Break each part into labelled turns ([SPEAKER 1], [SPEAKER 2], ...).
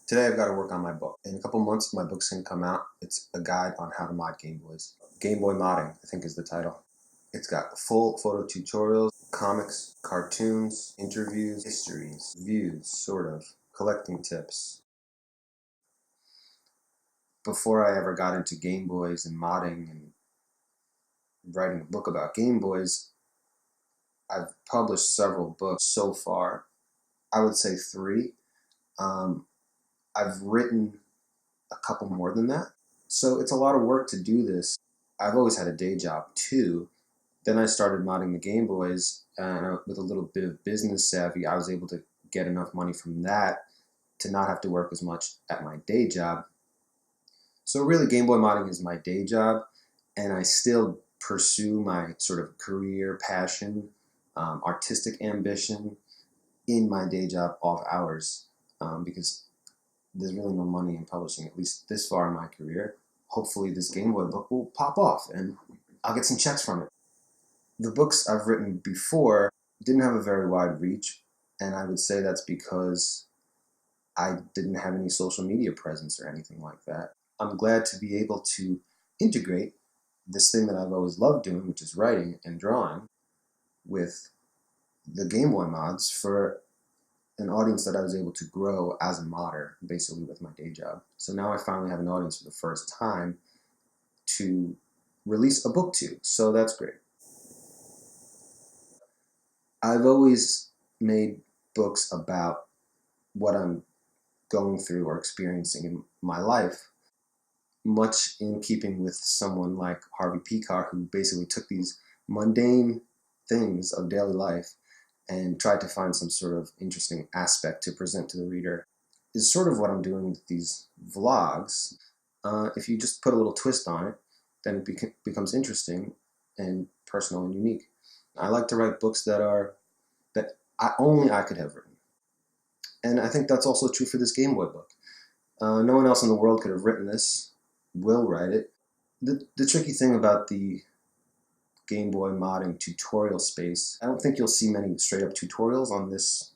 [SPEAKER 1] Today I've got to work on my book. In a couple months my book's going to come out. It's a guide on how to mod Game Boys. Game Boy modding, I think, is the title. It's got full photo tutorials, comics, cartoons, interviews, histories, reviews, sort of, collecting tips. Before I ever got into Game Boys and modding and writing a book about Game Boys, I've published several books so far. I would say 3. I've written a couple more than that. So it's a lot of work to do this. I've always had a day job too. Then I started modding the Game Boys, and with a little bit of business savvy, I was able to get enough money from that to not have to work as much at my day job. So really, Game Boy modding is my day job, and I still pursue my sort of career passion, artistic ambition in my day job off hours, because there's really no money in publishing, at least this far in my career. Hopefully this Game Boy book will pop off and I'll get some checks from it. The books I've written before didn't have a very wide reach, and I would say that's because I didn't have any social media presence or anything like that. I'm glad to be able to integrate this thing that I've always loved doing, which is writing and drawing, with the Game Boy mods for an audience that I was able to grow as a modder, basically with my day job. So now I finally have an audience for the first time to release a book to, so that's great. I've always made books about what I'm going through or experiencing in my life, much in keeping with someone like Harvey Pekar, who basically took these mundane things of daily life and tried to find some sort of interesting aspect to present to the reader. Is sort of what I'm doing with these vlogs. If you just put a little twist on it, then it becomes interesting and personal and unique. I like to write books that only I could have written. And I think that's also true for this Game Boy book. No one else in the world could have written this, will write it. The tricky thing about the Game Boy modding tutorial space, I don't think you'll see many straight up tutorials on this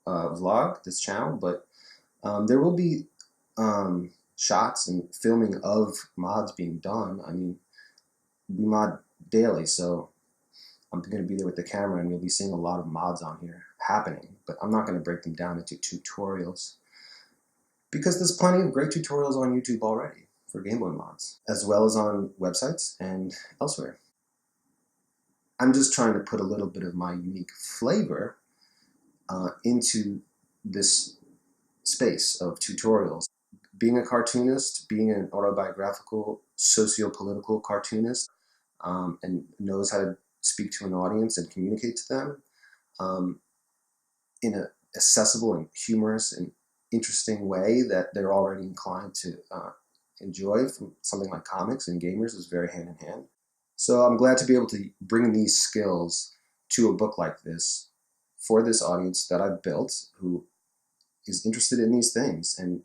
[SPEAKER 1] vlog, this channel, but there will be shots and filming of mods being done. I mean, we mod daily, so I'm going to be there with the camera and you'll be seeing a lot of mods on here happening, but I'm not going to break them down into tutorials because there's plenty of great tutorials on YouTube already for Game Boy mods, as well as on websites and elsewhere. I'm just trying to put a little bit of my unique flavor into this space of tutorials. Being a cartoonist, being an autobiographical, socio-political cartoonist, and knows how to speak to an audience and communicate to them in an accessible and humorous and interesting way that they're already inclined to enjoy from something like comics and gamers is very hand in hand. So I'm glad to be able to bring these skills to a book like this for this audience that I've built, who is interested in these things, and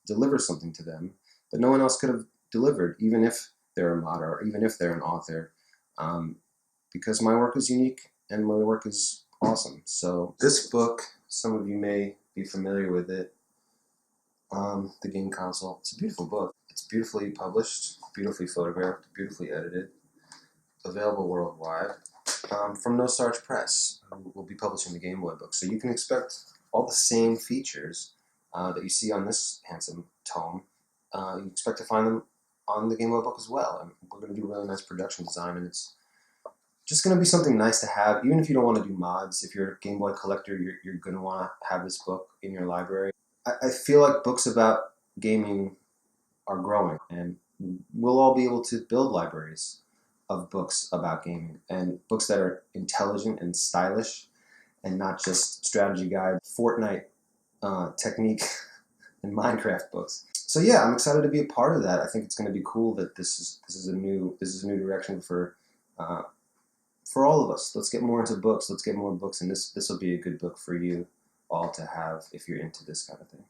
[SPEAKER 1] deliver something to them that no one else could have delivered, even if they're a modder or even if they're an author, because my work is unique and my work is awesome. So this book, some of you may be familiar with it, The Game Console. It's a beautiful book. It's beautifully published, beautifully photographed, beautifully edited, available worldwide, from No Starch Press, who will be publishing the Game Boy book. So you can expect all the same features that you see on this handsome tome. You expect to find them on the Game Boy book as well. And we're going to do really nice production design, and it's just going to be something nice to have. Even if you don't want to do mods, if you're a Game Boy collector, you're going to want to have this book in your library. I feel like books about gaming are growing, and we'll all be able to build libraries of books about gaming, and books that are intelligent and stylish and not just strategy guide, Fortnite technique, and Minecraft books. So yeah, I'm excited to be a part of that. I think it's going to be cool that this is a new direction for all of us. Let's get more into books. Let's get more books, and this will be a good book for you all to have if you're into this kind of thing.